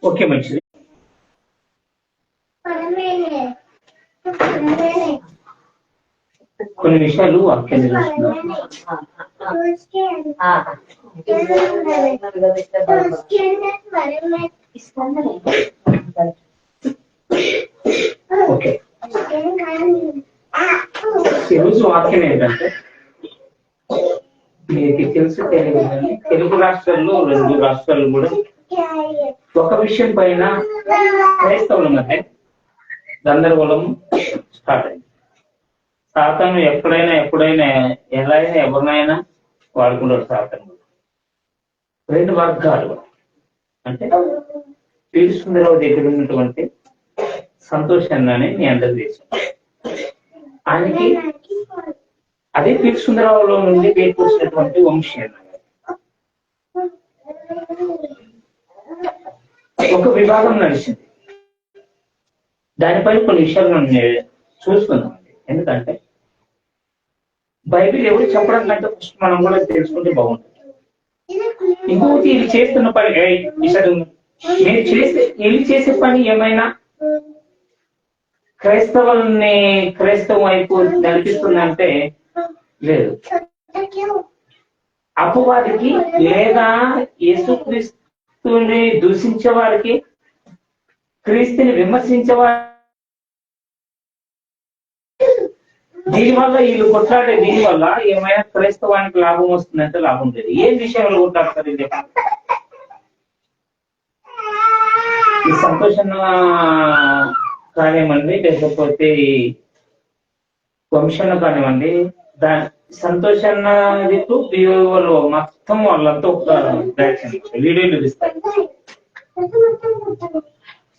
Okay, మంచిది. కొన్ని విషయాలు వాక్యం ఓకే. ఈరోజు వాక్యం ఏంటంటే, మీకు తెలుసు తెలుగు రాష్ట్రాల్లో 2 రాష్ట్రాలు కూడా ఒక విషయం పైన క్రైస్తవుల మధ్య గందరగోళం స్టార్ట్ అయింది. సాతాను ఎప్పుడైనా ఎలా అయినా ఎవరినైనా వాడుకుంటాడు సాతాను. 2 వర్గాలు అంటే పీడి సుందరరావు దగ్గర ఉన్నటువంటి సంతోష్ అన్నని మీ అందరికి తెలుసు. ఆయనకి అదే పీడి సుందరరావులో నుండి వేర్కొచ్చినటువంటి వంశీ అన్న ఒక విభాగం నడిచింది. దానిపై కొన్ని విషయాలు మనం చూసుకుందామండి. ఎందుకంటే బైబిల్ ఎవరు చెప్పడం కంటే ఫస్ట్ మనం కూడా తెలుసుకుంటే బాగుంటుంది. ఇంకొకటి ఇది చేస్తున్న పని వీళ్ళు చేసే పని ఏమైనా క్రైస్తవం వైపు నడిపిస్తుందంటే లేదు. అపవాదికి లేదా యేసుక్రీస్తుని దూషించే వారికి, క్రీస్తుని విమర్శించే వారి, దీనివల్ల వీళ్ళు కొట్లాడే దీనివల్ల ఏమైనా క్రైస్తవానికి లాభం వస్తుందంటే లాభం లేదు. ఏం విషయంలో కొట్లాడతారు ఇది? ఈ సంతోషన్న కానివ్వండి, లేకపోతే వంశన్న కానివ్వండి, సంతోషన్న బిఓలో మొత్తం వాళ్ళంతా ఒక వీడియోలు చూపిస్తారు.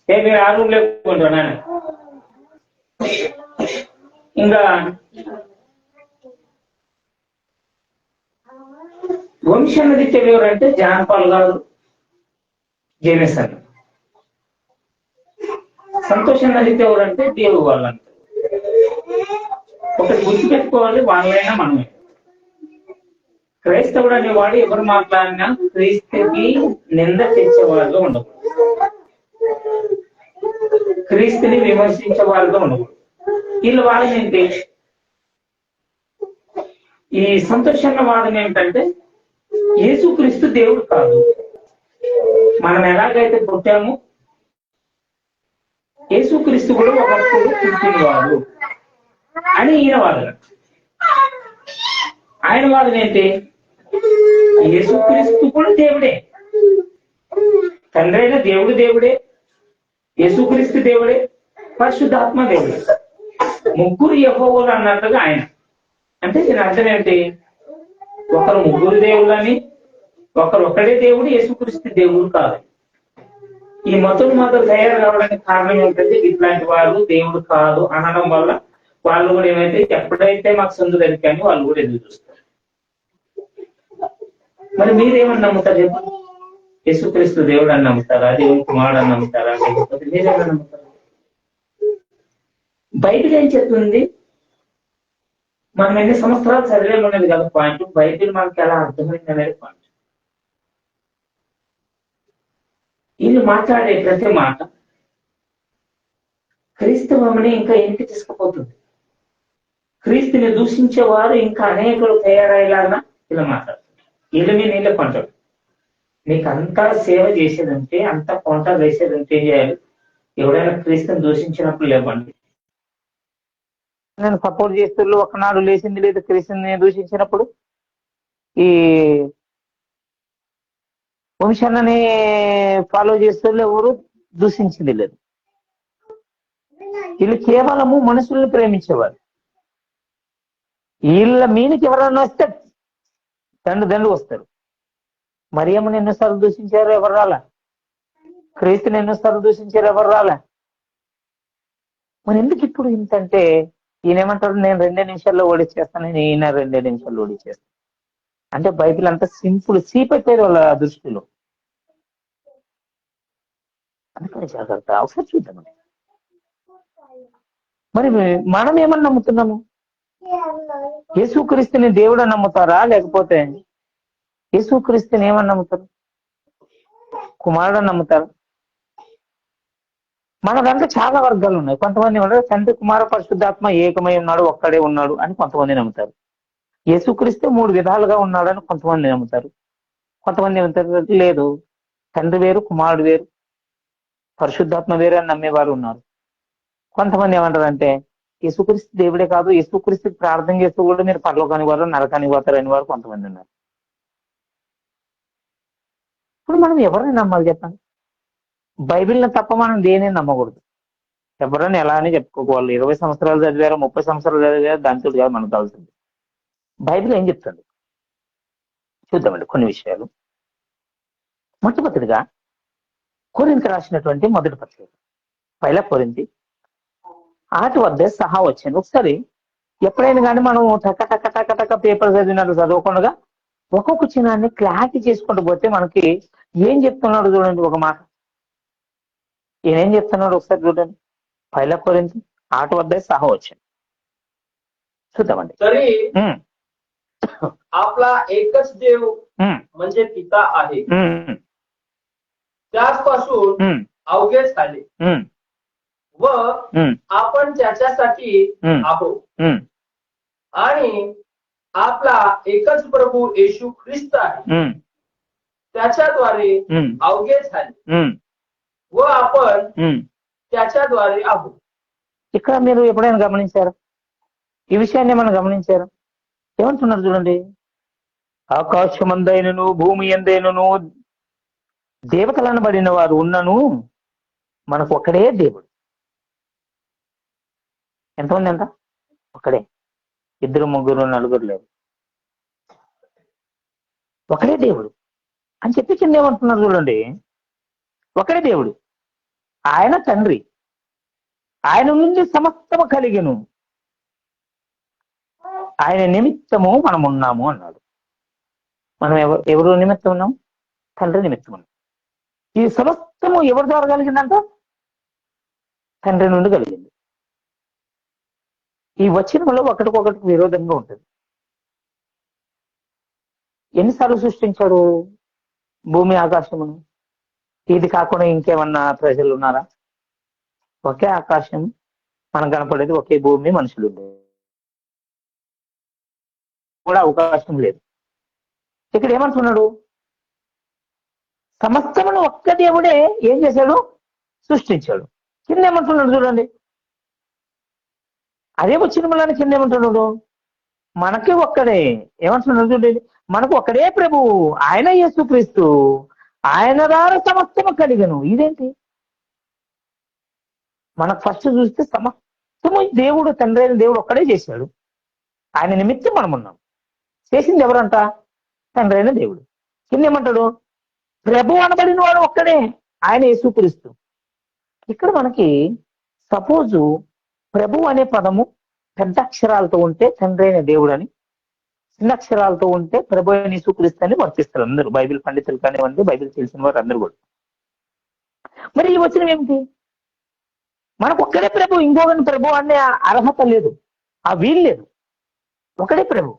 మీరు ఆ రూమ్ లేకుంటున్నా ఇంకా వంశన్నది తెలియవరంటే జాన్ పాల్ గారు, జేమ్స్ అన్న. సంతోషన్నది ఎవరంటే దేవుడు వాళ్ళంతా. ఒకటి గుర్తుపెట్టుకోవాలి, వాళ్ళైనా మనమే. క్రైస్తవుడు అనేవాడు ఎవరు మాట్లాడినా క్రీస్తుకి నింద తెచ్చేవారుగా ఉండకూడదు, క్రీస్తుని విమర్శించే వారుగా ఉండకూడదు. వీళ్ళ వాదన ఏంటి? ఈ సంతోషన్న వాదన ఏంటంటే యేసుక్రీస్తు దేవుడు కాదు, మనం ఎలాగైతే పుట్టామో యేసుక్రీస్తు కూడా ఒకప్పుడు పుట్టినవాడు అని ఈయన వాదన. ఆయన వాదన ఏంటి? యేసుక్రీస్తు కూడా దేవుడే, తండ్రి అయిన దేవుడు దేవుడే, యేసుక్రీస్తు దేవుడే, పరిశుద్ధాత్మ దేవుడే, ముగ్గురు యెహోవాలు అన్నట్టుగా ఆయన. అంటే దీని అర్థం ఏంటి? ఒకరు ముగ్గురు దేవుళ్ళని, ఒకరు ఒకడే దేవుడు, యేసుక్రీస్తు దేవుడు కాదు. ఈ మొదలు తయారు కావడానికి కారణం ఏంటంటే ఇట్లాంటి వాళ్ళు దేవుడు కాదు అనడం వల్ల వాళ్ళు కూడా ఏమైతే ఎప్పుడైతే మాకు సొంత దొరికాని వాళ్ళు కూడా ఎదురు చూస్తారు. మరి మీరేమని నమ్ముతారు చెప్పు? యేసుక్రీస్తు దేవుడు అని నమ్ముతారా? దేవుని కుమారుడు అని నమ్ముతారా? లేకపోతే మీరేమని నమ్ముతారు? బైబిల్ ఏం చెప్తుంది? మనం ఎన్ని సంవత్సరాలు చదివేమనేది కదా పాయింట్. బైబిల్ మనకి ఎలా అర్థమైంది అనేది పాయింట్. వీళ్ళు మాట్లాడే ప్రతి మాట క్రీస్తువని ఇంకా ఇంటికి తీసుకుపోతుంది. క్రీస్తుని దూషించేవారు ఇంకా అనేకులు తయారయ్యేలాగా ఇలా మాట్లాడుతుంది. వీళ్ళ మీద నీళ్ళ కొంటాడు. నీకు అంతా సేవ చేసేదంటే, అంత కొంట వేసేదంటే ఏం చేయాలి? ఎవడైనా క్రీస్తుని దూషించినప్పుడు లేవండి. నేను సపోర్ట్ చేస్తూ ఒకనాడు లేచింది లేదు క్రీస్తుని దూషించినప్పుడు. ఈ వంశాన్ని ఫాలో చేస్తూ ఎవరు దూషించింది లేదు. వీళ్ళు కేవలము మనుషుల్ని ప్రేమించేవారు. వీళ్ళ మీనికి ఎవరన్నా వస్తే దండు వస్తారు. మరియమ్మని ఎన్నోసార్లు దూషించారు, ఎవరు రాలా? క్రీస్తుని ఎన్నోసార్లు దూషించారు, ఎవరు రాలా? మరి ఎందుకు ఇప్పుడు ఇంతంటే ఈయన ఏమంటారు? నేను 2 నిమిషాల్లో ఓడిచేస్తాను, ఈయన 2 నిమిషాల్లో ఓడిచేస్తాను. అంటే బైబిల్ అంతా సింపుల్, చీపెట్టారు వాళ్ళ దృష్టిలో. అందుకని జాగ్రత్త. ఒకసారి చూద్దామని. మరి మనం ఏమని నమ్ముతున్నాము? యేసుక్రీస్తుని దేవుడు అని నమ్ముతారా? లేకపోతే యేసుక్రీస్తుని ఏమని నమ్ముతారు? కుమారుడు అని నమ్ముతారా? మన దాంట్లో చాలా వర్గాలు ఉన్నాయి. కొంతమంది ఏమంటారు తండ్రి కుమార పరిశుద్ధాత్మ ఏకమై ఉన్నాడు, ఒక్కడే ఉన్నాడు అని కొంతమంది నమ్ముతారు. యేసుక్రీస్తు 3 విధాలుగా ఉన్నాడు అని కొంతమంది నమ్ముతారు. కొంతమంది ఏమంటారు లేదు, తండ్రి వేరు, కుమారుడు వేరు, పరిశుద్ధాత్మ వేరు అని నమ్మేవారు ఉన్నారు. కొంతమంది ఏమంటారంటే యేసుక్రీస్తు దేవుడే కాదు, యేసుక్రీస్తు ప్రార్థన చేస్తూ కూడా మీరు పరలోకానికి పోతారు, నరకానికి పోతారు అని వారు కొంతమంది ఉన్నారు. ఇప్పుడు మనం ఎవరిని నమ్మాలి చెప్పండి? బైబిల్ని తప్ప మనం దేని నమ్మకూడదు. ఎవరైనా ఎలా అని చెప్పుకోవాలి, 20 సంవత్సరాలు చదివారు, 30 సంవత్సరాలు చదివారు, దాంతో కాదు మనకు కావాల్సింది. బైబిల్ ఏం చెప్తుంది చూద్దామండి కొన్ని విషయాలు. మొట్టమొదటిగా కొరింథీ రాసినటువంటి మొదటి పత్రిక, పైల కొరింథీ 8 వద్ద సహా వచ్చింది. ఒకసారి ఎప్పుడైనా కానీ మనం టక టక టక టక పేపర్ చదివినట్టు చదవకుండా ఒక్కొక్క చిన్నాన్ని క్లారిటీ చేసుకుంటూ పోతే మనకి ఏం చెప్తున్నాడు చూడండి. ఒక మాట ఏం చెప్తున్నాడు ఒకసారి చూడండి. పైల కొరింథీ 8 वद्दे 6 వచ్చింది, చూద్దామండి. तरी आपला एकच देव म्हणजे पिता आहे, त्याचपासून अवघे झाले व आपण त्याच्यासाठी आहोत. आणि आपला एकच प्रभू येशू ख्रिस्त आहे, त्याच्याद्वारे अवघे झाले व आपण त्याच्याद्वारे आहोत. ఇక్కడ మీరు ఎప్పుడైనా గమనించారా ఈ విషయాన్ని? మనం గమనించారా? ఏమంటున్నారు చూడండి. ఆకాశమందైనను భూమి ఎందైనను దేవతలను పడిన వారు ఉన్నను మనకు ఒక్కడే దేవుడు. ఎంతమంది అంట? ఒక్కడే. 2 3 4 లేరు, ఒకడే దేవుడు అని చెప్పి కింద ఏమంటున్నారు చూడండి. ఒకడే దేవుడు, ఆయన తండ్రి, ఆయన నుండి సమస్తము కలిగెను, ఆయన నిమిత్తము మనం ఉన్నాము అన్నాడు. మనం ఎవరు నిమిత్తం ఉన్నాం? తండ్రి నిమిత్తం ఉన్నాం. ఈ సమస్తము ఎవరి ద్వారా కలిగిందంట? తండ్రి నుండి కలిగింది. ఈ వచనంలో ఒకటికొకటి విరోధంగా ఉంటుంది. ఎన్నిసార్లు సృష్టించాడు భూమి ఆకాశమును? ఇది కాకుండా ఇంకేమన్నా ప్రజలు ఉన్నారా? ఒకే ఆకాశం మనకు కనపడేది, ఒకే భూమి, మనుషులు కూడా అవకాశం లేదు. ఇక్కడ ఏమంటున్నాడు? సమస్తమును ఒక్క దేవుడే ఏం చేశాడు? సృష్టించాడు. కింద ఏమంటున్నాడు చూడండి. అదే వచ్చిన కింద ఏమంటున్నాడు? మనకి ఒక్కడే. ఏమంటున్నాడు చూడండి. మనకు ఒక్కడే ప్రభువు, ఆయన యేసుక్రీస్తు, ఆయన ద్వారా సమస్తము కలిగను. ఇదేంటి? మనకు ఫస్ట్ చూస్తే సమస్తము దేవుడు, తండ్రి అయిన దేవుడు ఒక్కడే చేశాడు. ఆయన నిమిత్తం మనం ఉన్నాం. చేసింది ఎవరంట? తండ్రి అయిన దేవుడు. కింద ఏమంటాడు? ప్రభు అనబడిన వాడు ఒక్కడే, ఆయన యేసుక్రీస్తు. ఇక్కడ మనకి సపోజు ప్రభు అనే పదము పెద్ద అక్షరాలతో ఉంటే తండ్రి అయిన దేవుడు అని, చిన్న అక్షరాలతో ఉంటే ప్రభు అయిన యేసుక్రీస్తు అని వర్తిస్తారు అందరూ, బైబిల్ పండితులు కానివ్వండి, బైబిల్ తెలిసిన వారు అందరూ కూడా. మరి ఈ వచనం ఏమిటి? మనకు ఒక్కడే ప్రభు, ఇంకొకరి ప్రభు అనే అర్హత లేదు, ఆ వీలు లేదు. ఒకడే ప్రభు,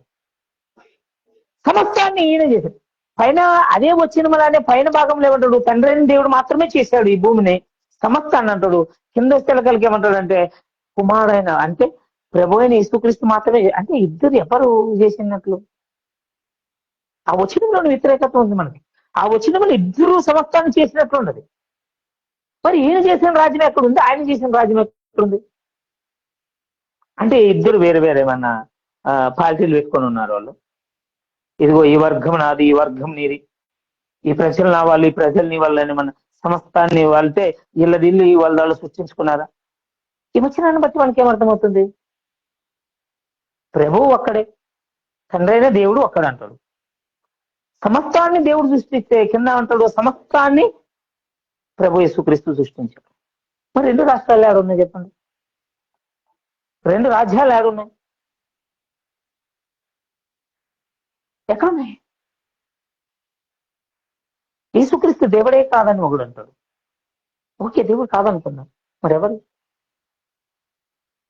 సమస్తాన్ని ఈయన చేశాడు. పైన అదే వచ్చిన మళ్ళీ పైన భాగంలో ఏమంటాడు? తండ్రి అయిన దేవుడు మాత్రమే చేశాడు ఈ భూమిని, సమస్తాన్ని అంటాడు. కింద స్థలకాలకి ఏమంటాడు? కుమారుడైన అంటే ప్రభు అయిన యేసుక్రీస్తు మాత్రమే. అంటే ఇద్దరు ఎవరు చేసినట్లు? ఆ వచనంలోని వ్యతిరేకత ఉంది మనకి. ఆ వచనంలో ఇద్దరు సమస్తాన్ని చేసినట్లు ఉన్నది. మరి ఈయన చేసిన రాజ్యం ఎక్కడుంది? ఆయన చేసిన రాజ్యం ఎక్కడుంది? అంటే ఇద్దరు వేరే వేరే ఏమన్నా పార్టీలు పెట్టుకొని ఉన్నారు వాళ్ళు. ఇదిగో ఈ వర్గం నాది, ఈ వర్గం నీది, ఈ ప్రజలు నా వాళ్ళు, ఈ ప్రజలు నీ వాళ్ళని మన సమస్తాన్ని వాళ్ళతే వీళ్ళది ఇల్లు వాళ్ళు సృష్టించుకున్నారా? ఈ వచనాన్ని బట్టి మనకి ఏమర్థమవుతుంది? ప్రభువు ఒక్కడే, తండ్రి అయిన దేవుడు ఒక్కడే అంటాడు. సమస్తాన్ని దేవుడు సృష్టిస్తే కింద అంటాడు సమస్తాన్ని ప్రభు యేసుక్రీస్తు సృష్టించాడు. మరి 2 రాష్ట్రాలు ఏడున్నాయి చెప్పండి? 2 రాజ్యాలు ఏడున్నాయి? ఎక్కడున్నాయి? యేసుక్రీస్తు దేవుడే కాదని ఒకడు అంటాడు. ఓకే, దేవుడు కాదనుకున్నాం, మరి ఎవరు?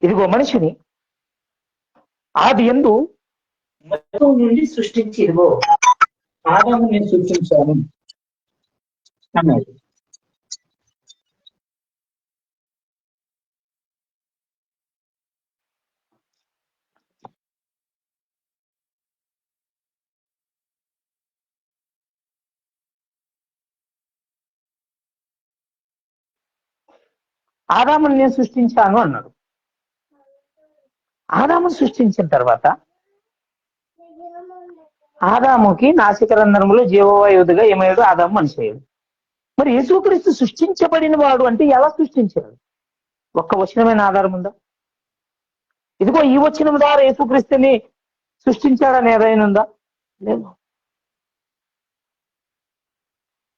ఇదిగో మనిషిని ఆది యందు నుండి సృష్టించి ఇదిగో ఆదాము నేను సృష్టించాను అన్నాడు. ఆదాముని నేను సృష్టించాను అన్నాడు. ఆదామును సృష్టించిన తర్వాత ఆదాముకి నాసికరంధ్రములో జీవవాయువుగా ఏమయ్యాడు? ఆదాము మనిషి అయ్యాడు. మరి యేసుక్రీస్తు సృష్టించబడిన వాడు అంటే ఎలా సృష్టించాడు? ఒక్క వచనమైన ఆధారం ఉందా? ఇదిగో ఈ వచనం ద్వారా యేసుక్రీస్తుని సృష్టించాడని ఏదైనా ఉందా? లేదు.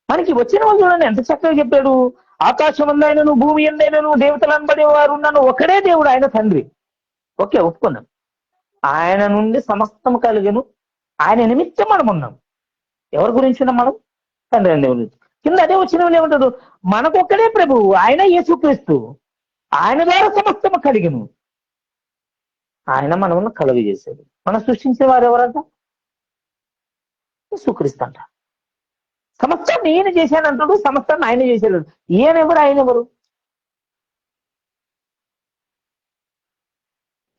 మనకి వచ్చిన వాళ్ళు చూడండి ఎంత చక్కగా చెప్పాడు. ఆకాశం అందైనను భూమి అందైనను దేవతలు అనబడే వారు ఉన్నాను ఒకడే దేవుడు, ఆయన తండ్రి. ఓకే, ఒప్పుకున్నాం. ఆయన నుండి సమస్తం కలిగను, ఆయన నిమిత్తం మనం ఉన్నాం. ఎవరి గురించి ఉన్నాం మనం? తండ్రి అని దేవుడి గురించి. కింద అదే వచ్చిన వాళ్ళు ఏమంటారు? మనకొక్కడే ప్రభువు, ఆయన యేసుక్రీస్తు, ఆయన ద్వారా సమస్తము కలిగను, ఆయన మనల్ని కలుగు చేశాడు. మనం సృష్టించిన వారు ఎవరంట? యేసుక్రీస్తు అంట. సమస్తాన్ని ఈయన చేశానంటాడు, సమస్తాన్ని ఆయన చేశాడు. ఈయన ఎవరు, ఆయన ఎవరు?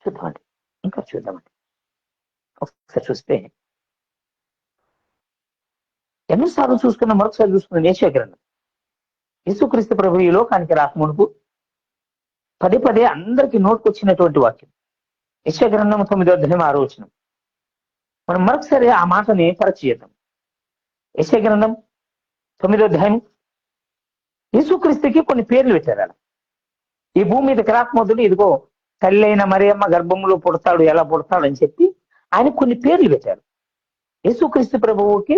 చూద్దామండి, ఇంకా చూద్దామండి. ఒకసారి చూస్తే ఎన్నిసార్లు చూసుకున్నా మరొకసారి చూసుకున్న యెషయా గ్రంథం. యేసుక్రీస్తు ప్రభు ఈ లోకానికి రాకమునుపు పదే పదే అందరికీ నోటుకొచ్చినటువంటి వాక్యం. యెషయా గ్రంథం 9వ అధ్యాయం 6వ వచనం. మనం మరొకసారి ఆ మాటని పరీక్ష చేద్దాం. యెషయా గ్రంథం 9వ అధ్యాయం. యేసుక్రీస్తుకి కొన్ని పేర్లు పెట్టారు. ఈ భూమి మీదకి రాకముందు ఇదిగో తల్లి అయిన మరియమ్మ గర్భంలో పుడతాడు, ఎలా పుడతాడు అని చెప్పి ఆయన కొన్ని పేర్లు పెట్టారు. యేసుక్రీస్తు ప్రభువుకి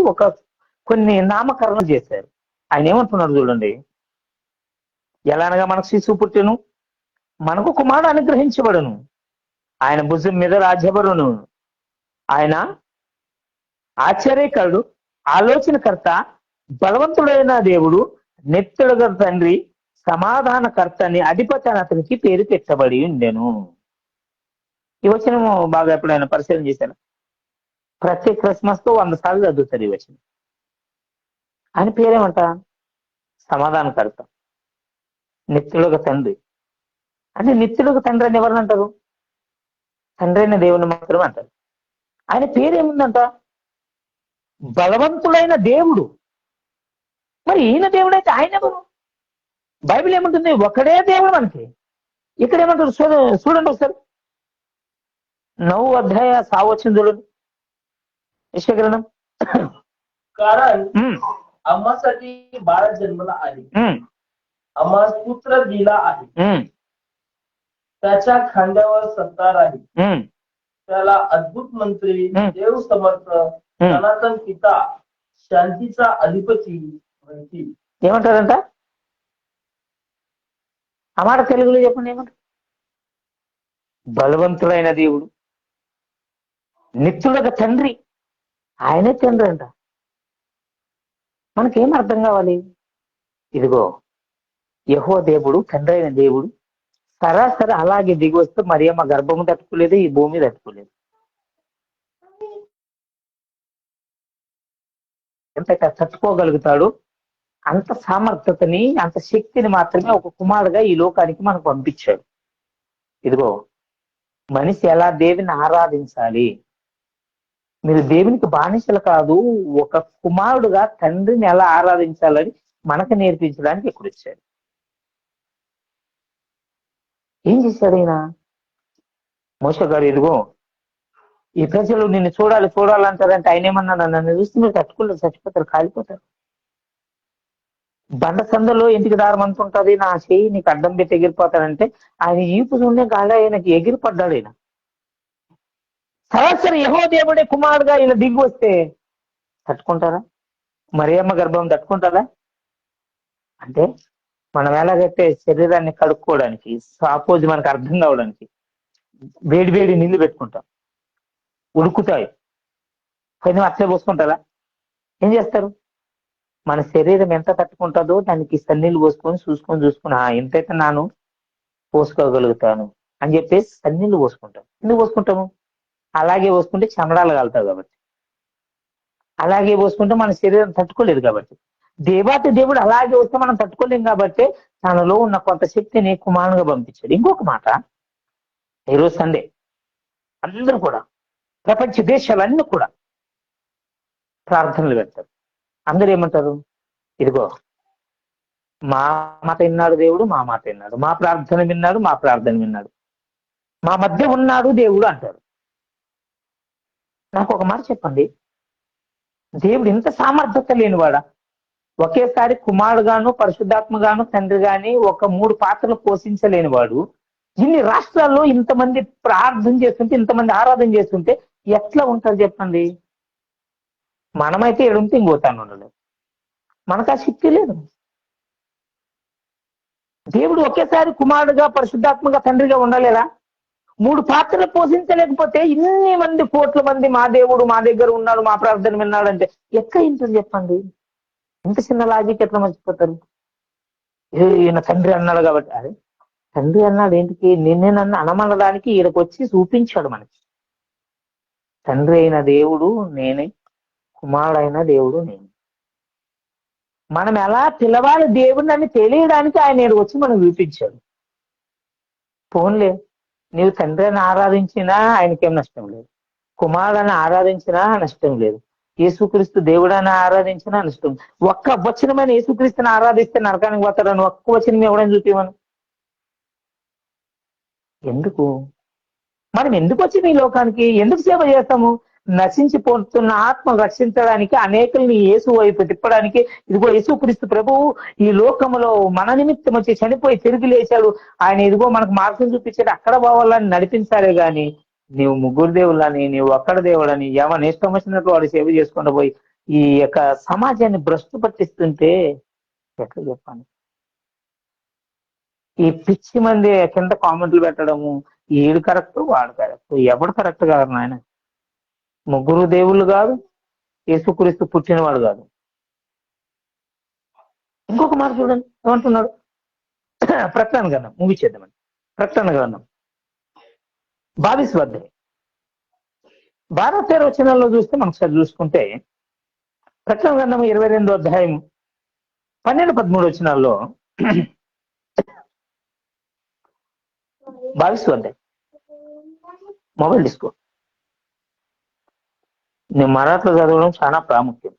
కొన్ని నామకరణం చేశారు. ఆయన ఏమంటున్నాడు చూడండి. ఎలా అనగా మనకు శిశువు పుట్టెను, మనకు కుమారుడు అనుగ్రహించబడును, ఆయన భుజం మీద రాజ్యభరును, ఆయన ఆశ్చర్యకరుడు, ఆలోచనకర్త, బలవంతుడైన దేవుడు, నెత్తుడుగ తండ్రి, సమాధానకర్త అని అధిపతి అని అతనికి పేరు పెట్టబడి ఉండెను. ఈ వచనము బాగా ఎప్పుడైనా పరిశీలన చేశాను. ప్రతి క్రిస్మస్ తో 100 సార్లు చదువుతారు ఈ వచనం. ఆయన పేరేమంట? సమాధానకర్త, నిత్యుడుగ తండ్రి. అంటే నిత్యుడుగ తండ్రి అని ఎవరిని అంటారు? తండ్రి అయిన దేవుని మాత్రమే అంటారు. ఆయన పేరేముందంట? బలవంతుడైన దేవుడు. మరి ఈయన దేవుడైతే ఆయన ఎవరు? బైబిల్ ఏమంటుంది? ఒకడే దేవుడు మనకి. ఇక్కడ ఏమంటారు చూడండి ఒకసారి. 9వ अध्याय 6వ वचन చూడండి. यెషయా గ్రంథం. कारण आम्हासाठी बाळ जन्मला आहे, आम्हास पुत्र दिला आहे, त्याच्या खांद्यावर सत्ता राहील, त्याला अद्भुत मंत्री, देव समर्थ, सनातन पिता, శాంతిचा అధిపతి म्हणतील. ఏమంటారంట? ఆ మాట తెలుగులో చెప్పండి ఏమంటారు? బలవంతుడైన దేవుడు, నిత్యుడగ తండ్రి, ఆయనే తండ్రి అంట. మనకేం అర్థం కావాలి? ఇదిగో యెహోవా దేవుడు, తండ్రి అయిన దేవుడు సరాసరి అలాగే దిగి వస్తే మరియమ్మ గర్భము తట్టుకోలేదు, ఈ భూమి తట్టుకోలేదు. ఎంత తట్టుకోగలుగుతాడు? అంత సామర్థ్యతని, అంత శక్తిని మాత్రమే ఒక కుమారుడుగా ఈ లోకానికి మనకు పంపించాడు. ఇదిగో మనిషి ఎలా దేవుని ఆరాధించాలి, మీరు దేవునికి బానిసలు కాదు, ఒక కుమారుడుగా తండ్రిని ఎలా ఆరాధించాలని మనకు నేర్పించడానికి ఇక్కడ వచ్చాడు. ఏం చేశాడు ఈయన? మోషే గారు ఇదిగో ఈ ప్రజలు నిన్ను చూడాలంటారంటే ఆయన ఏమన్నా, నన్ను చూస్తే మీరు తట్టుకోలేదు, చచ్చిపోతారు, కాలిపోతారు. బండ సందులో ఇంటికి దారం అంటుంటది, నా చెయ్యి నీకు అడ్డం పెట్టి ఎగిరిపోతాడంటే ఆయన ఈపు చూడే గాలి ఆయనకి ఎగిరిపడ్డాడు. ఆయన సరాసరి యెహోవా దేవుడే కుమారుడుగా ఈయన దిగి వస్తే తట్టుకుంటారా? మరియమ్మ గర్భం తట్టుకుంటారా? అంటే మనం ఎలాగైతే శరీరాన్ని కడుక్కోవడానికి, సపోజ్ మనకు అర్థం కావడానికి వేడి నీళ్లు పెట్టుకుంటాం, ఉడుకుతాయి, కొంచెం అట్లే పోసుకుంటారా? ఏం చేస్తారు? మన శరీరం ఎంత తట్టుకుంటుందో దానికి సన్నీళ్ళు పోసుకొని చూసుకొని ఎంతైతే నాను పోసుకోగలుగుతాను అని చెప్పేసి సన్నీళ్ళు పోసుకుంటాం. ఎందుకు పోసుకుంటాము? అలాగే పోసుకుంటే చమడాలు కాలుతావు కాబట్టి, అలాగే పోసుకుంటే మన శరీరం తట్టుకోలేదు కాబట్టి. దేవాతి దేవుడు అలాగే వస్తే మనం తట్టుకోలేం కాబట్టి తనలో ఉన్న కొంత శక్తిని కుమారునిగా పంపించాడు. ఇంకొక మాట, ఈరోజు సండే అందరూ కూడా ప్రపంచ దేశాలన్నీ కూడా ప్రార్థనలు పెడతారు. అందరూ ఏమంటారు? ఇదిగో మా మాట విన్నాడు దేవుడు, మా మాట విన్నాడు. మా ప్రార్థన విన్నాడు, మా ప్రార్థన విన్నాడు. మా మధ్య ఉన్నాడు దేవుడు అంటారు. నాకు ఒక మాట చెప్పండి, దేవుడు ఇంత సామర్థ్యత లేనివాడా? ఒకేసారి కుమారుడుగాను, పరిశుద్ధాత్మగాను, తండ్రి గాని ఒక 3 పాత్రలు పోషించలేనివాడు ఇన్ని రాష్ట్రాల్లో ఇంతమంది ప్రార్థన చేస్తుంటే, ఇంతమంది ఆరాధన చేస్తుంటే ఎట్లా ఉంటారు చెప్పండి? మనమైతే ఎడుంటే ఇంకోతాను ఉండలేదు. మనకు ఆ శక్తి లేదు. దేవుడు ఒకేసారి కుమారుడుగా, పరిశుద్ధాత్మగా, తండ్రిగా ఉండలేదా? 3 పాత్రలు పోషించలేకపోతే ఇన్ని మంది, కోట్ల మంది మా దేవుడు మా దగ్గర ఉన్నాడు, మా ప్రార్థన విన్నాడు అంటే ఎట్లా ఇంటుంది చెప్పండి? ఇంత చిన్న లాజిక్ ఎట్లా మర్చిపోతారు? ఈయన తండ్రి అన్నాడు కాబట్టి, అరే తండ్రి అన్నాడు ఏంటికి? నిన్నే నన్ను అనమనడానికి ఈయనకు వచ్చి చూపించాడు మనకి. తండ్రి అయిన దేవుడు నేనే, కుమారుడైన దేవుడు నేను. మనం ఎలా పిలవాలి దేవుడిని అని తెలియడానికి ఆయన ఈయనకు వచ్చి మనం చూపించాడు. పోన్లే, నీవు తండ్రిని ఆరాధించినా ఆయనకేం నష్టం లేదు, కుమారుని ఆరాధించినా నష్టం లేదు, యేసుక్రీస్తు దేవుడని ఆరాధించినా నష్టం. ఒక్క వచనమైన యేసుక్రీస్తుని ఆరాధిస్తే నరకానికి పోతారని ఒక్క వచనం ఎవడని చూపించమను. ఎందుకు? మనం ఎందుకు వచ్చిన ఈ లోకానికి? ఎందుకు సేవ చేస్తాము? నశించిపోతున్న ఆత్మ రక్షించడానికి, అనేకుల్ని యేసు వైపు తిప్పడానికి. ఇదిగో యేసుక్రీస్తు ప్రభువు ఈ లోకములో మన నిమిత్తం వచ్చి చనిపోయి తిరిగి లేచాడు. ఆయన ఇదిగో మనకు మార్గం చూపించాడు, అక్కడ పోవాలని నడిపించారే గాని నీవు 3 దేవుళ్ళని, నీవు ఒక్కడ దేవుడని ఏమన్నా ఇష్టం వచ్చినట్టు వాడు సేవ చేసుకుంటూ పోయి ఈ యొక్క సమాజాన్ని భ్రష్టు పట్టిస్తుంటే ఎట్లా చెప్పాను? ఈ పిచ్చి మంది కింద కామెంట్లు పెట్టడము, ఈడు కరెక్ట్ వాడు కరెక్ట్, ఎవడు కరెక్ట్ కాదు నాయన. 3 దేవుళ్ళు కాదు, యేసుక్రీస్తు పుట్టినవాడు కాదు. ఇంకొక మాట చూడండి ఏమంటున్నాడు. ప్రకటన గ్రంథం ముగిచేద్దామని. ప్రకటన గ్రంథం 22వ అధ్యాయం 12 వచనాల్లో చూస్తే మనం ఒకసారి చూసుకుంటే, ప్రకటన గ్రంథం 22వ అధ్యాయం 12-13 వచనాల్లో 22వ అధ్యాయం. మొబైల్ తీసుకో. నేను మరాఠలో చదవడం చాలా ప్రాముఖ్యం.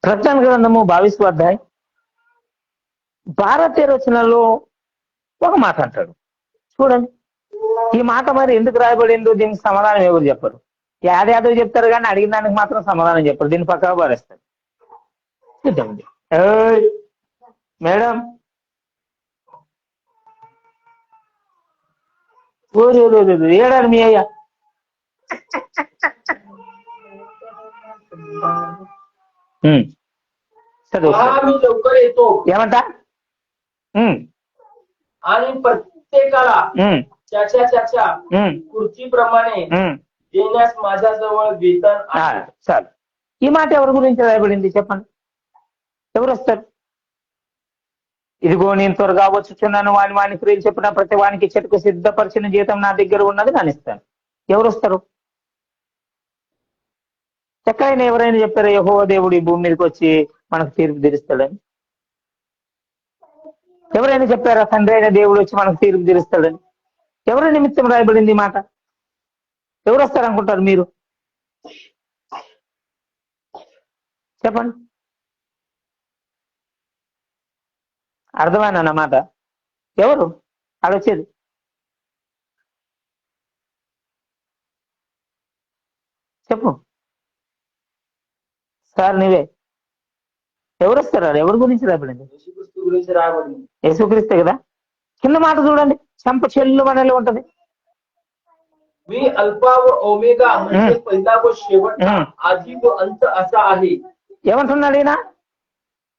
ప్రకటన గ్రంథము 22వ అధ్యాయం 12 వచనాల్లో ఒక మాట అంటాడు చూడండి. ఈ మాట మరి ఎందుకు రాయబడిందో దీనికి సమాధానం ఎవరు చెప్పరు. యాదో చెప్తారు కానీ అడిగిన దానికి మాత్రం సమాధానం చెప్పరు. దీన్ని పక్కగా పారేస్తారు. చూద్దామండి. మేడం, ఏడాడు మీ అయ్యా? लवकर येतो ఏమంటా? आणि प्रत्येकाला त्याच्या कृतीप्रमाणे देण्यास माझ्याजवळ वेतन आहे. చాలు. ఈ మాట ఎవరి గురించి రాయబడింది చెప్పండి? ఎవరు వస్తారు? ఇదిగో నేను త్వరగా వచ్చుచున్నాను, వాని క్రియలు చెప్పిన ప్రతి వానికి చెట్టుకు సిద్ధపరిచిన జీతం నా దగ్గర ఉన్నది నేను ఇస్తాను. ఎవరు వస్తారు? ఎక్కడైనా ఎవరైనా చెప్పారు యెహోవా దేవుడు ఈ భూమి మీదకి వచ్చి మనకు తీర్పు తీరుస్తాడని? ఎవరైనా చెప్పారా తండ్రి అయిన దేవుడు వచ్చి మనకు తీర్పు తీరుస్తాడని? ఎవరి నిమిత్తం రాయబడింది ఈ మాట? ఎవరు వస్తారనుకుంటారు మీరు? చెప్పండి. అర్థమైనా మాట? ఎవరు అడొచ్చేది? చెప్పు సార్, నీవే. ఎవరు వస్తారు? ఎవరి గురించి రాయబడింది? యేసుక్రీస్తు గురించి రాయబడింది. యేసుక్రీస్తే కదా. కింద మాట చూడండి, చెంప చెల్లు మనలో ఉంటది. मी अल्फा व ओमेगा म्हणजे पहिला व शेवटचा, आधी व अंत असा आहे. ఏమంటున్నాడు ఈయన?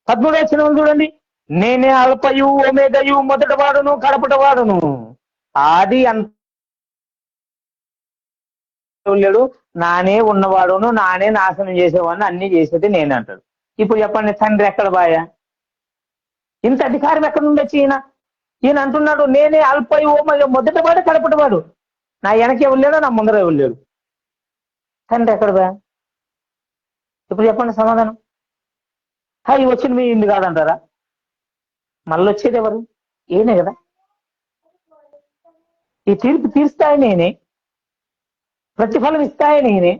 13వ వచనం చూడండి. నేనే అల్పయు ఒమేగయు, మొదట వాడును కడపట వాడును, ఆది అంతలేడు, నానే ఉన్నవాడును, నానే నాశనం చేసేవాడిని, అన్ని చేసేది నేనే అంటాడు. ఇప్పుడు చెప్పండి, తండ్రి ఎక్కడ బాయా? ఇంత అధికారం ఎక్కడ ఉండొచ్చు ఈయన? ఈయన అంటున్నాడు నేనే అల్పయు ఓమేగ, మొదట వాడు కడపట వాడు, నా వెనక ఎవరు లేడు, నా ముందర ఎవరు లేడు. తండ్రి ఎక్కడ బా? ఇప్పుడు చెప్పండి సమాధానం. ఈ వచ్చిన మీ ఇంది కాదంటారా? మళ్ళీ వచ్చేది ఎవరు? ఈయనే కదా. ఈ తీర్పు తీరుస్తాయి నేనే. ప్రతిఫలం ఇస్తాయే నేనే.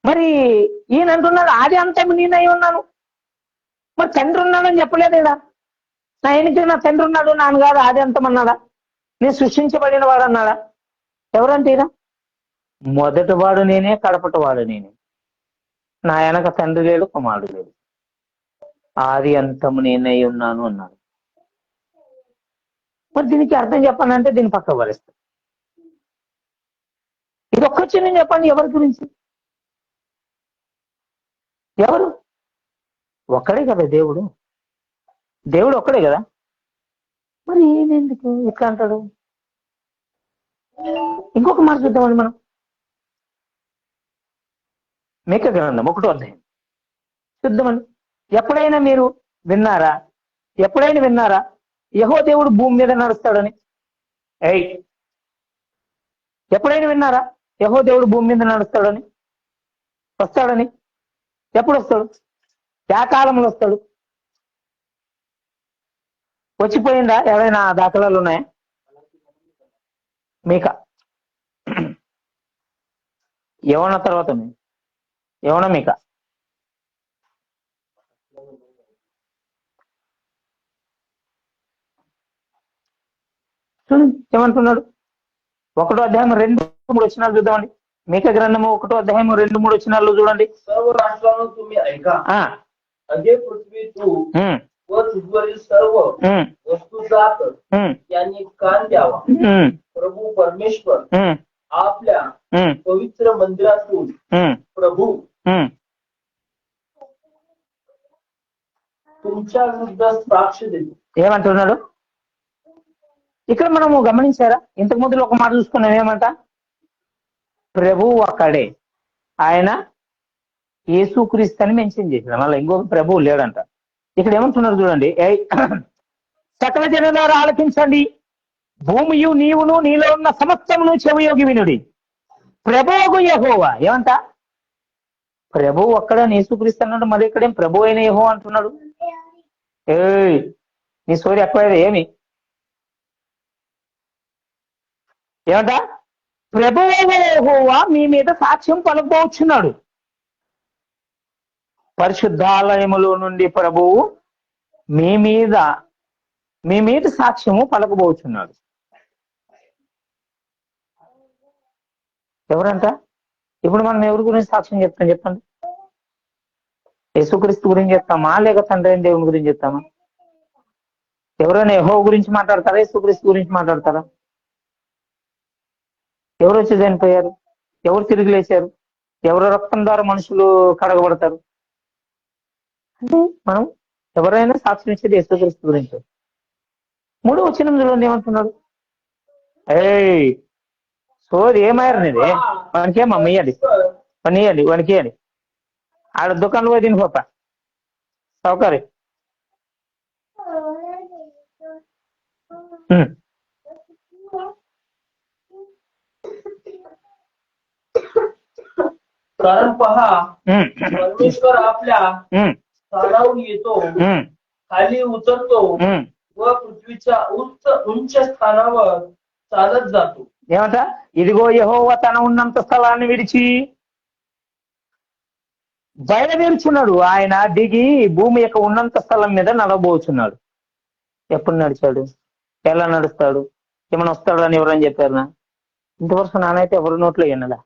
మరి ఈయన అంటున్నాడు ఆది అంతము నేనై ఉన్నాను. మరి తండ్రి ఉన్నాడని చెప్పలేదు కదా. నా తండ్రి ఉన్నాడు, నాన్నగారు ఆది అంతం అన్నాడా? నేను సృష్టించబడిన వాడు అన్నాడా? ఎవరంటే ఈయన? మొదటి వాడు నేనే, కడపటి వాడు నేనే. నా వెనక తండ్రి లేడు, కుమారుడు లేడు. ఆది అంతము నేనై ఉన్నాను అన్నాడు. మరి దీనికి అర్థం చెప్పాలంటే దీని పక్క పడేస్తా. ఇది ఒక్కచ్చి నేను చెప్పండి, ఎవరి గురించి? ఎవరు? ఒక్కడే కదా దేవుడు. దేవుడు ఒక్కడే కదా. మరి ఎందుకు ఎట్లా అంటాడు? ఇంకొక మాట చూద్దామండి మనం. మీకా గ్రంథం 1వ అధ్యాయం చూద్దామండి. ఎప్పుడైనా మీరు విన్నారా? యెహోవా దేవుడు భూమి మీద నడుస్తాడని? ఎప్పుడైనా విన్నారా యెహోవా దేవుడు భూమి మీద నడుస్తాడని? వస్తాడని? ఎప్పుడు వస్తాడు? ఏ కాలంలో వస్తాడు? వచ్చిపోయిందా? ఎవరైనా దాఖలాలు ఉన్నాయా? మీకా యెహోవా తర్వాత యెహోవా మీకా? చూడండి ఏమంటున్నాడు. 1వ అధ్యాయం 2-3 వచనాలు చూద్దామండి. మీకా గ్రంథము 1వ అధ్యాయం 2-3 వచనాలు చూడండి. सर्व राष्ट्रांनो तुम्ही ऐका. अगे पृथ्वी तू व तुझवरील सर्व वस्तुजात यांनी कान द्यावा. प्रभू परमेश्वर आपल्या पवित्र मंदिरातून प्रभू तुमच्या विरुद्ध साक्ष देतो. ఏమంటున్నాడు ఇక్కడ? మనము గమనించారా? ఇంతకు ముందు ఒక మాట చూసుకున్నాం. ఏమంట? ప్రభు ఒక్కడే, ఆయన యేసుక్రీస్తు అని మెన్షన్ చేసిన. మళ్ళీ ఇంకొక ప్రభువు లేడంట. ఇక్కడ ఏమంటున్నారు చూడండి. సకల జనులారా ఆలకించండి, భూమియు నీవును నీలో ఉన్న సమస్తమును చెవియోగి వినుడి. ప్రభువు యెహోవా. ఏమంట? ప్రభువు ఒక్కడే యేసుక్రీస్తు అన్నాడు. మరి ఇక్కడేం ప్రభు అయిన యెహోవా అంటున్నాడు. నీ సోరి ఎక్కువ ఏమి? ఏమంట? ప్రభువు యెహోవా మీ మీద సాక్ష్యం పలుకుతున్నాడు. పరిశుద్ధాలయములో నుండి ప్రభువు మీ మీద సాక్ష్యము పలకబోచున్నాడు. ఎవరంట? ఇప్పుడు మనం ఎవరి గురించి సాక్ష్యం చెప్తాం చెప్పండి? యేసుక్రీస్తు గురించి చెప్తామా, లేక తండ్రి అయిన దేవుని గురించి చెప్తామా? ఎవరైనా యెహోవా గురించి మాట్లాడతారా, యేసుక్రీస్తు గురించి మాట్లాడతారా? ఎవరు వచ్చి చనిపోయారు? ఎవరు తిరిగి లేచారు? ఎవరు రక్తం ద్వారా మనుషులు కడగబడతారు? అంటే మనం ఎవరైనా సాక్ష్యం ఇచ్చేది యేసుక్రీస్తు గురించి. 3వ వచనం చూడండి ఏమంటున్నాడు. సోది ఏమయ్యారు నీది? వానికేమమ్మ ఇయ్యండి, వానికి ఇయ్యండి. ఆడ దుకాణంలో పోయి తిని పోప సౌకర్యం. कारण पहा, परमेश्वर आपल्या स्थानावरून येतो, खाली उतरतो व पृथ्वीच्या उंच स्थानावर चालत जातो. ఏమంట? ఇదిగో యెహోవా తన ఉన్నంత స్థలాన్ని విడిచి బయలుదేరుచున్నాడు. ఆయన దిగి భూమి యొక్క ఉన్నంత స్థలం మీద నడవబోచున్నాడు. ఎప్పుడు నడిచాడు? ఎలా నడుస్తాడు? ఏమైనా వస్తాడు అని ఎవరని చెప్పారు? ఇంతవరకు నానైతే ఎవరి నోట్లో వినడా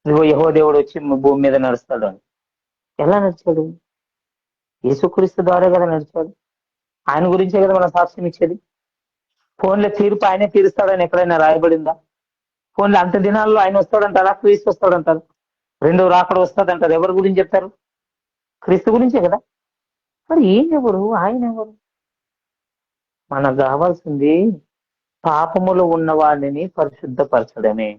ఇదిగో యెహోవా దేవుడు వచ్చి భూమి మీద నడుస్తాడు అని. ఎలా నడిచాడు? యేసుక్రీస్తు ద్వారా కదా నడిచాడు. ఆయన గురించే కదా మనం సాక్ష్యం ఇచ్చేది. ఫోన్లో తీర్పు ఆయనే తీరుస్తాడని ఎక్కడైనా రాయబడిందా? ఫోన్లో అంత దినాల్లో ఆయన వస్తాడంటారా? క్రీస్తు వస్తాడంటారు. 2వ రాకడ వస్తాడంటారు. ఎవరి గురించి చెప్తారు? క్రీస్తు గురించే కదా. మరి ఎవరు? ఆయన ఎవరు? మనకు కావాల్సింది పాపములో ఉన్న వాడిని పరిశుద్ధపరచడమే.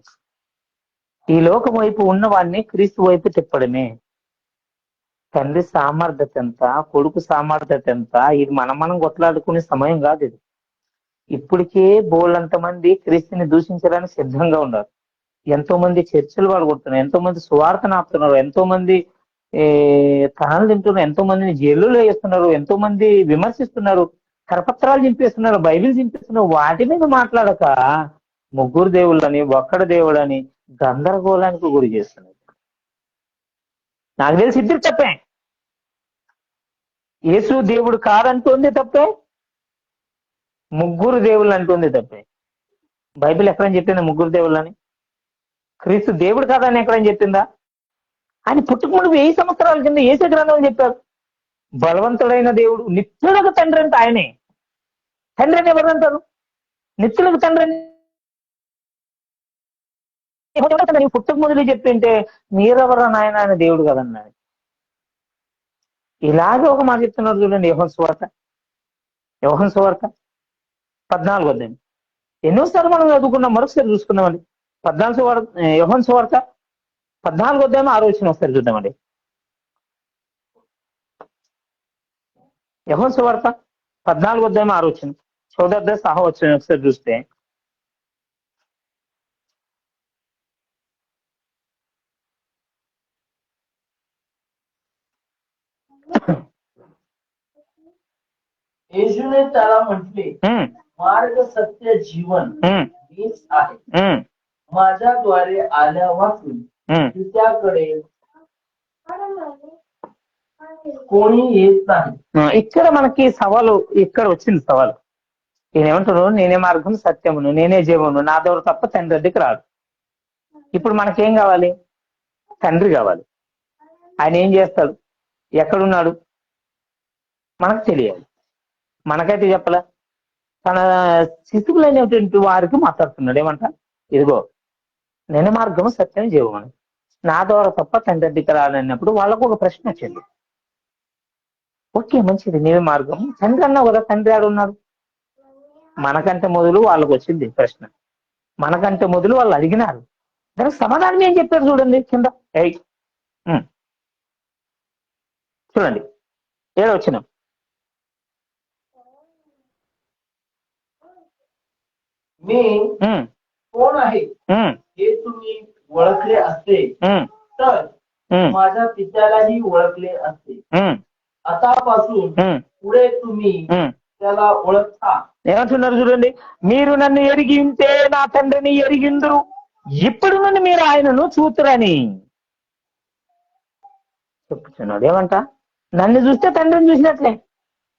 ఈ లోకం వైపు ఉన్న వాడిని క్రీస్తు వైపు తిప్పడమే. తండ్రి సామర్థ్యత ఎంత, కొడుకు సామర్థ్యత ఎంత, ఇది మనం కొట్లాడుకునే సమయం కాదు ఇది. ఇప్పటికే బోళ్ళంత మంది క్రీస్తుని దూషించడానికి సిద్ధంగా ఉన్నారు. ఎంతో మంది చర్చలు పాల్గొడుతున్నారు, ఎంతో మంది సువార్తను ఆపుతున్నారు, ఎంతో మంది తనలు తింటున్నారు, ఎంతో మందిని జైలులో వేస్తున్నారు, ఎంతో మంది విమర్శిస్తున్నారు. కరపత్రాలు చింపేస్తున్నారు, బైబిల్ చింపేస్తున్నారు, వాటి మీద మాట్లాడక ముగ్గురు దేవుళ్ళని ఒక్కడ దేవుడని గందరగోళానికి గురి చేస్తున్నారు. నాకు తెలిసి ఇద్దరు తప్పే. యేసు దేవుడు కాదంటుంది తప్పే, ముగ్గురు దేవుళ్ళు అంటుంది తప్పే. బైబిల్ ఎక్కడని చెప్పిందా ముగ్గురు దేవుళ్ళని? క్రీస్తు దేవుడు కాదని ఎక్కడని చెప్పిందా? ఆయన పుట్టుకముందు 1000 సంవత్సరాల కింద యేసు గ్రంథం చెప్పారు. బలవంతుడైన దేవుడు, నిత్యులకు తండ్రి అంటే ఆయనే. తండ్రి అని ఎవరు అంటారు? నిత్యులకు తండ్రి అని పుట్టుక మొదలు చెప్పింటే మీరెవరా నాయన ఆయన దేవుడు కదన్నాడు. ఇలాగే ఒక మాట చెప్తున్నారు చూడండి, యోహాను సువార్త 14వ అధ్యాయం. ఎన్నోసార్లు మనం చదువుకున్నాం, మరొకసారి చూసుకున్నామండి. యోహాను సువార్త 14వ అధ్యాయం 6వ వచనం ఒకసారి చూద్దామండి. యోహాను సువార్త 14వ అధ్యాయం 6వ వచనం, చౌదర్థ సహా వచ్చిన ఒకసారి చూస్తే येशूने त्याला म्हटले, मार्ग सत्य जीवन मीच आहे. माझ्याद्वारे आल्यापासून त्याकडे कोणी येत नाही. ఇక్కడ మనకి సవాలు, ఇక్కడ వచ్చింది సవాలు. ఈయన ఏమంటున్నాడు? నేనే మార్గం సత్యమును నేనే జీవమును, నా ద్వారా తప్ప తండ్రి దగ్గరికి రాదు. ఇప్పుడు మనకేం కావాలి? తండ్రి కావాలి. ఆయన ఏం చేస్తాడు, ఎక్కడున్నాడు మనకు తెలియాలి. మనకైతే చెప్పలా. తన శిశువులైనటువంటి వారికి మాట్లాడుతున్నాడు. ఏమంట? ఇదిగో నేనే మార్గము సత్యం జీవమును, నా ద్వారా తప్ప తండ్రి దగ్గరికి రానన్నప్పుడు వాళ్ళకు ఒక ప్రశ్న వచ్చింది. ఓకే, మంచిది, నీవే మార్గం, తండ్రి అన్నావు కదా, తండ్రి ఆడున్నాడు. మనకంటే మొదలు వాళ్ళకు వచ్చింది ప్రశ్న, మనకంటే మొదలు వాళ్ళు అడిగినారు. దానికి సమాధానం ఏం చెప్పారు చూడండి కింద. చూడండి 7వ వచనం. मी कोण आहे हे तुम्ही ओळखले असते तर माझ्या पित्यालाही ओळखले असते. आतापासून पुढे तुम्ही त्याला ओळखता. ఏమంటున్నారు చూడండి, మీరు నన్ను ఎరిగి ఉంటే నా తండ్రిని ఎరిగిందురు, ఇప్పుడు నుండి మీరు ఆయనను చూతురని చెప్పుచున్నాడు. ఏమంట? నన్ను చూస్తే తండ్రిని చూసినట్లే.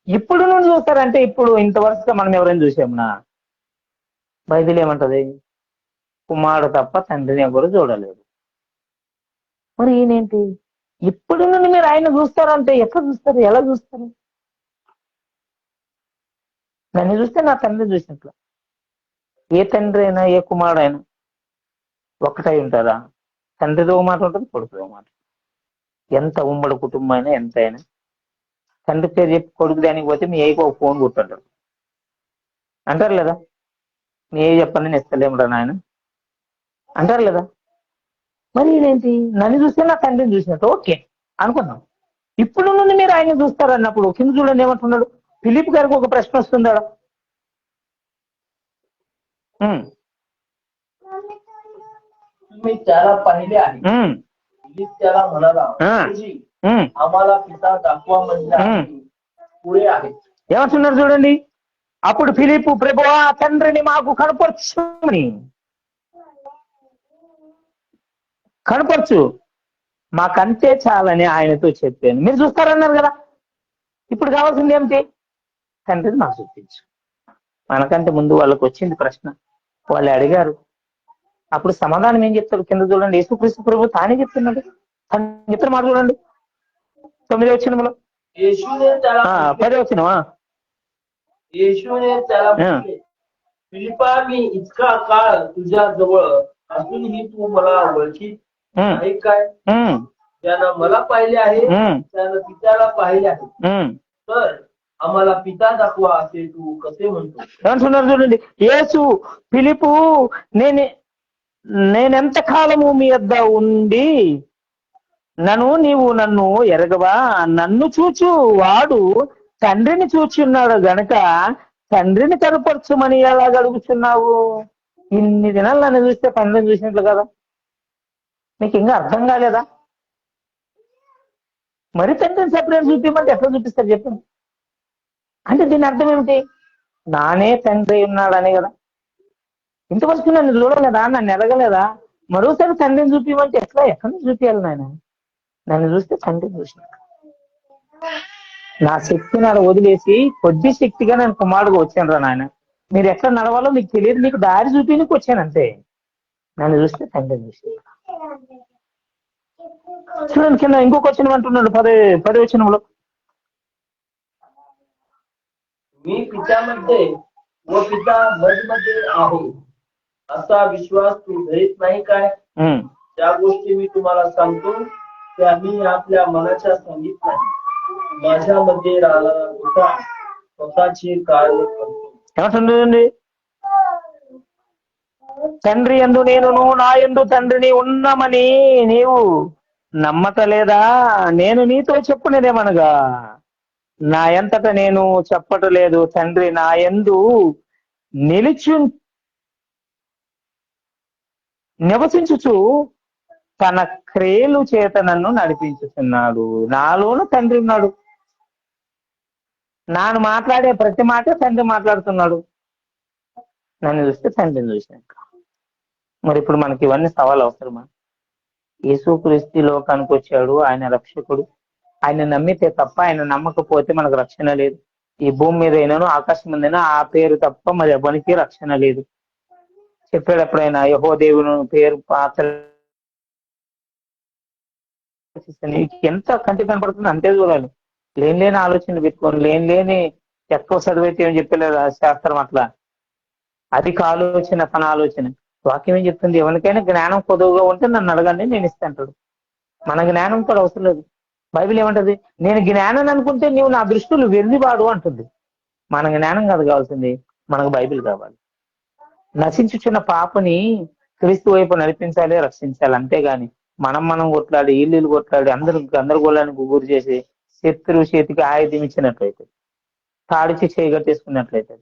ఇప్పుడు నుండి చూస్తారంటే ఇప్పుడు ఇంతవరకు మనం ఎవరైనా చూసామన్నా? బైబిల్ ఏమంటది? కుమారుడు తప్ప తండ్రిని ఎవరు చూడలేదు. మరి ఈయనేంటి ఇప్పుడు నుండి మీరు ఆయన చూస్తారంటే ఎట్లా చూస్తారు, ఎలా చూస్తారు? నన్ను చూస్తే నా తండ్రి చూసినట్లు. ఏ తండ్రి అయినా ఏ కుమారుడు అయినా ఒక్కటై ఉంటారా? తండ్రితో మాట ఉంటుంది, కొడుకుతో మాట. ఎంత ఉమ్మడి కుటుంబం అయినా ఎంత అయినా తండ్రి పేరు చెప్పి కొడుకు దానికి పోతే మీ ఏకో ఫోన్ కొట్టుంటారు అంటారు లేదా? మీ ఏ చెప్పండి నేను ఇస్తలేమురా నాయన అంటారు లేదా? మరి ఇదేంటి? నన్ను చూస్తే నా తండ్రిని చూసినట్టు. ఓకే అనుకున్నాం. ఇప్పుడు నుండి మీరు ఆయన చూస్తారన్నప్పుడు కింద చూడండి ఏమంటున్నాడు? ఫిలిప్ గారికి ఒక ప్రశ్న వస్తుందా? तुम्ही त्याला पाहिले आहे. फिलिप त्याला म्हणाला, आम्हाला पिता दाखवा म्हणजे पुढे आहे. ఏమంటున్నారు చూడండి. అప్పుడు ఫిలిప్, ప్రభువా తండ్రిని మాకు కనపరచుమని, కనపరచు మాకంతే చాలని ఆయనతో చెప్పాను. మీరు చూస్తారన్నారు కదా, ఇప్పుడు కావాల్సింది ఏమిటి? తండ్రిని మాకు చూపించు. మనకంటే ముందు వాళ్ళకు వచ్చింది ప్రశ్న, వాళ్ళు అడిగారు. అప్పుడు సమాధానం ఏం చెప్తారు? కింద చూడండి, యేసుక్రీస్తు ప్రభు తానే చెప్తున్నాడు. చెప్తున్న మాట చూడండి 9వ వచనంలో, 10వ వచనం. येशूने त्याला म्हटले, फिलिपा मी इतका काळ तुझ्या जवळ असूनही तू मला ओळखीत नाही काय? ज्यानं मला पाहिले आहे त्यानं पित्याला पाहिले आहे. तर आम्हाला पिता दाखवा असे तू कसे म्हणतो? ఏమంటున్నారు చూడండి. యేసు ఫిలిపు, నేనెంత కాలము మీ వద్ద ఉండి నీవు నన్ను ఎరగవా? నన్ను చూచు వాడు తండ్రిని చూచున్నాడు గనక తండ్రిని కనపరచుమని ఎలా అడుగుతున్నావు? ఇన్ని దినాలు నన్ను చూస్తే తండ్రిని చూసినట్లు కదా. మీకు ఇంకా అర్థం కాలేదా? మరి తండ్రిని సెపరేట్ చూపించమంటే ఎట్లా చూపిస్తారు చెప్పండి? అంటే దీని అర్థం ఏమిటి? నానే తండ్రి ఉన్నాడనే కదా. ఇంతవరకు నన్ను చూడలేదా, నన్ను ఎరగలేదా, మరోసారి తండ్రిని చూపించమంటే ఎట్లా, ఎక్కడి నుంచి చూపించాలి నాయన? నన్ను చూస్తే తండ్రిని చూసిన. నా శక్తిని అలా వదిలేసి కొద్ది శక్తిగా నేను కుమారుడుగా వచ్చాను రా నాయన. మీరు ఎట్లా నడవాలో మీకు తెలియదు, మీకు దారి చూపించడానికి వచ్చాను అంతే. నన్ను చూస్తే తండ్రిని చూసి. చూడండి కింద ఇంకొక వచనం అంటున్నాడు, 10వ వచనంలో, मी पित्यामध्ये व पिता मध्ये आहे असा विश्वास तू धरीत नाही काय? ज्या गोष्टी मी तुम्हाला सांगतो त्या मी आपल्या मनाच्या सांगित नाही. माझ्यामध्ये राहणारा पिता स्वतःची कार्य करतो. ఏమంటుందండి? తండ్రి యందు నేనును నా యందు తండ్రిని ఉన్నామని నీవు నమ్మటలేదా? నేను నీతో చెప్పునేదేమనగా నా ఎంతట నేను చెప్పటలేదు, తండ్రి నా యందు నివసించుచు తన క్రియలు చేత నన్ను నడిపించుతున్నాడు. నాలోను తండ్రి ఉన్నాడు. నాను మాట్లాడే ప్రతి మాట తండ్రి మాట్లాడుతున్నాడు. నన్ను చూస్తే తండ్రిని చూసినాక. మరి ఇప్పుడు మనకి ఇవన్నీ సవాలు అవసరమా? యేసుక్రీస్తు లోకానికి వచ్చాడు, ఆయన రక్షకుడు. ఆయన నమ్మితే తప్ప, ఆయన నమ్మకపోతే మనకు రక్షణ లేదు. ఈ భూమి మీద అయినాను ఆకాశం మీదైనా ఆ పేరు తప్ప మరి ఎవరికి రక్షణ లేదు. చెప్పాడు ఎప్పుడైనా, యెహోవా దేవుని పేరు పాత్ర ఎంత కంటి కనపడుతుంది అంతే చూడాలి. లేని ఆలోచనలు పెట్టుకొని లేని ఎక్కువ చదివైతే ఏం చెప్పలేదు శాస్త్రం. అట్లా అధిక ఆలోచన తన ఆలోచన. వాక్యం ఏం చెప్తుంది? ఎవరికైనా జ్ఞానం కొద్దుగా ఉంటే నన్ను అడగండి, నేను ఇస్తాంటాడు. మన జ్ఞానం కూడా అవసరం లేదు. బైబిల్ ఏమంటది? నేను జ్ఞానం అనుకుంటే నీవు నా దృష్టిలో వెర్రివాడు అంటుంది. మన జ్ఞానం కాదు కావాల్సింది, మనకు బైబిల్ కావాలి. నశించుచున్న పాపని క్రీస్తు వైపు నడిపించాలి, రక్షించాలి. అంతేగాని మనం కొట్లాడి ఇల్లు కొట్లాడి గందరగోళానికి గురి చేసి శత్రువు చేతికి ఆయుధం ఇచ్చినట్లయితే, తాడిచి చేయగట్టేసుకున్నట్లయితే,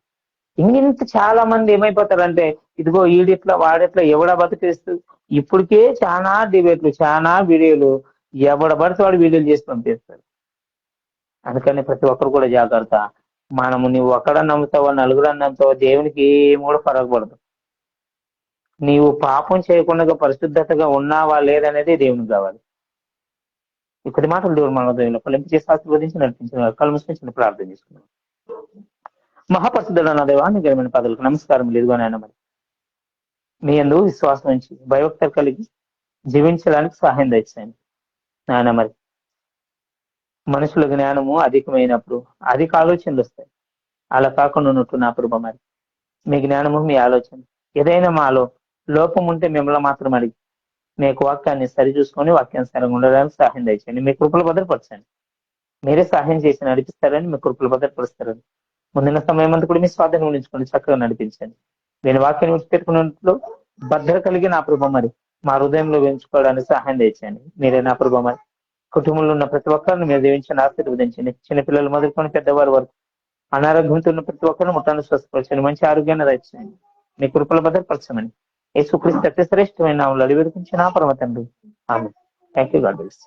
ఇంత చాలా మంది ఏమైపోతారంటే, ఇదిగో ఈడిట్లా వాడిట్లా ఎవడ బతికేస్తూ, ఇప్పటికే చాలా డిబేట్లు, చాలా వీడియోలు, ఎవడ పడితే వాడు వీడియోలు చేసి పంపిస్తారు. అందుకని ప్రతి ఒక్కరు కూడా జాగ్రత్త. నువ్వు ఒక్కడని నమ్ముతావా, నలుగురని నమ్ముతావా, దేవునికి ఏం కూడా పడదు. నీవు పాపం చేయకుండా పరిశుద్ధతగా ఉన్నావా లేదనేది దేవునికి కావాలి. ఇక్కడి మాటలు దేవుడు మన దేవుని ఫలింపు చేసి ఆశీర్వదించి నడిపించిన కళ్ళు మూసుకొని ప్రార్థన చేసుకున్నాం. మహాపరిశుద్ధుడు నా దేవా, నీ ఘనమైన పదవులకు నమస్కారం లేదుగా నాయన. మరి మీ యందు విశ్వాసం నుంచి భయభక్తులు కలిగి జీవించడానికి సహాయం తెచ్చాను నాయన. మరి మనుషుల జ్ఞానము అధికమైనప్పుడు అధిక ఆలోచనలు వస్తాయి. అలా కాకుండా ఉన్నట్టు నా ప్రభు, మరి మీ జ్ఞానము మీ ఆలోచన ఏదైనా మాలో లోపం ఉంటే మిమ్మల్ని మాత్రం అడిగి మీ యొక్క వాక్యాన్ని సరి చూసుకొని వాక్యానుసారంగా ఉండడానికి సహాయం తెచ్చండి. మీ కృపలు భద్రపరచండి. మీరే సహాయం చేసి నడిపిస్తారని, మీ కృపలు భద్రపరుస్తారని, ముందున్న సమయం అంతా కూడా మీ స్వాధీనం ఉంచుకొని చక్కగా నడిపించండి. నేను వాక్యాన్ని విడిచిపెట్టుకున్నట్లు భద్ర కలిగి నా ప్రభు, మరి మా హృదయంలో పెంచుకోవడానికి సహాయం తెచ్చండి. మీరే నా ప్రభు, మరి కుటుంబంలో ఉన్న ప్రతి ఒక్కరిని మీరు దీవించండి, ఆశీర్వదించండి. చిన్నపిల్లలు మొదలుకొని పెద్దవారి వరకు అనారోగ్యంతో ఉన్న ప్రతి ఒక్కరిని ముట్టాన్ని స్వస్థపరచండి. మంచి ఆరోగ్యాన్ని తెచ్చండి. మీ కృపల భద్రపరచమని యేసుక్రీస్తు అతి శ్రేష్టమైన నామములో అడిగి వేడుకుంటున్నాను పరమ తండ్రి. ఆమేన్. థాంక్యూ. God bless.